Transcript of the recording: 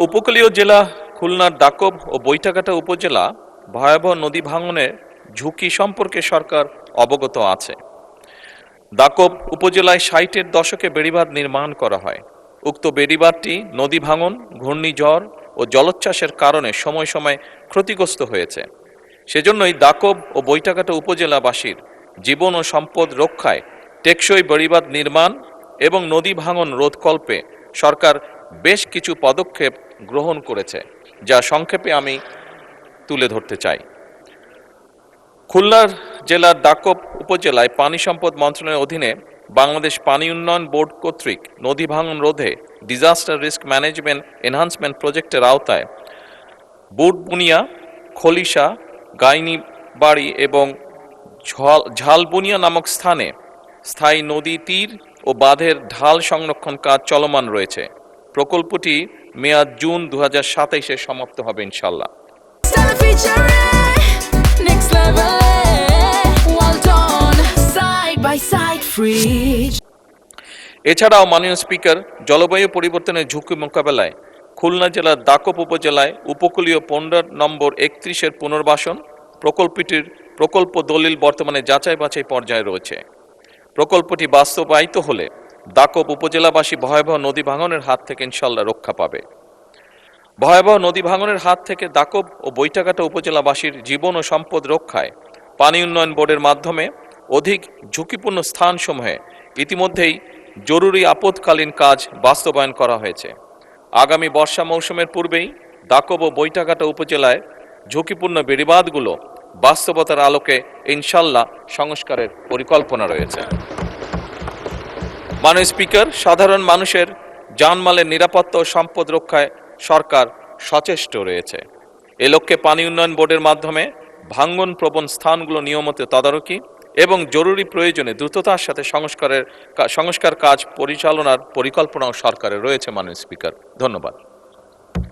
উপকূলীয় জেলা খুলনার দাকব ও বৈঠাকাটা উপজেলা ভয়াবহ নদী ভাঙনের ঝুঁকি সম্পর্কে সরকার অবগত আছে। দাকব উপজেলায় ৬০-এর দশকে বেড়িবাঁধ নির্মাণ করা হয়। উক্ত বেড়িবাঁধটি নদী ভাঙন, ঘূর্ণিঝড় ও জলোচ্ছ্বাসের কারণে সময় সময় ক্ষতিগ্রস্ত হয়েছে। সেজন্যই দাকব ও বৈঠাকাটা উপজেলাবাসীর জীবন ও সম্পদ রক্ষায় টেকসই বেড়িবাঁধ নির্মাণ এবং নদী ভাঙন রোধকল্পে সরকার বেশ কিছু পদক্ষেপ গ্রহণ করেছে, যা সংক্ষেপে আমি তুলে ধরতে চাই। খুলনা জেলার দাকব উপজেলায় পানি সম্পদ মন্ত্রণালয়ের অধীনে বাংলাদেশ পানি উন্নয়ন বোর্ড কর্তৃক নদী ভাঙন রোধে ডিজাস্টার রিস্ক ম্যানেজমেন্ট এনহান্সমেন্ট প্রজেক্টের আওতায় বুটবুনিয়া, খলিশা, গাইনীবাড়ি এবং ঝালবুনিয়া নামক স্থানে স্থায়ী নদী তীর ও বাঁধের ঢাল সংরক্ষণ কাজ চলমান রয়েছে। প্রকল্পটি মেয়াদ জুন 2027-এ সমাপ্ত হবে ইনশাল্লাহ। এছাড়াও মাননীয় স্পিকার, জলবায়ু পরিবর্তনের ঝুঁকি মোকাবেলায় খুলনা জেলার দাকব উপজেলায় উপকূলীয় 15 নম্বর 31-এর পুনর্বাসন প্রকল্পটির প্রকল্প দলিল বর্তমানে যাচাই বাছাই পর্যায়ে রয়েছে। প্রকল্পটি বাস্তবায়িত হলে দাকব উপজেলাবাসী ভয়াবহ নদী ভাঙনের হাত থেকে ইনশাল্লাহ রক্ষা পাবে। ভয়াবহ নদী ভাঙনের হাত থেকে দাকব ও বৈঠাকাটা উপজেলাবাসীর জীবন ও সম্পদ রক্ষায় পানি উন্নয়ন বোর্ডের মাধ্যমে অধিক ঝুঁকিপূর্ণ স্থানসমূহে ইতিমধ্যেই জরুরি আপৎকালীন কাজ বাস্তবায়ন করা হয়েছে। আগামী বর্ষা মৌসুমের পূর্বেই দাকব ও বৈঠাকাটা উপজেলায় ঝুঁকিপূর্ণ বেড়িবাঁধগুলো বাস্তবতার আলোকে ইনশাল্লাহ সংস্কারের পরিকল্পনা রয়েছে। মাননীয় স্পিকার, সাধারণ মানুষের জানমালের নিরাপত্তা ও সম্পদ রক্ষায় সরকার সচেষ্ট রয়েছে। এ লক্ষ্যে পানি উন্নয়ন বোর্ডের মাধ্যমে ভাঙ্গন প্রবণ স্থানগুলো নিয়মিত তদারকি এবং জরুরি প্রয়োজনে দ্রুততার সাথে সংস্কার কাজ পরিচালনার পরিকল্পনাও সরকারের রয়েছে। মাননীয় স্পিকার, ধন্যবাদ।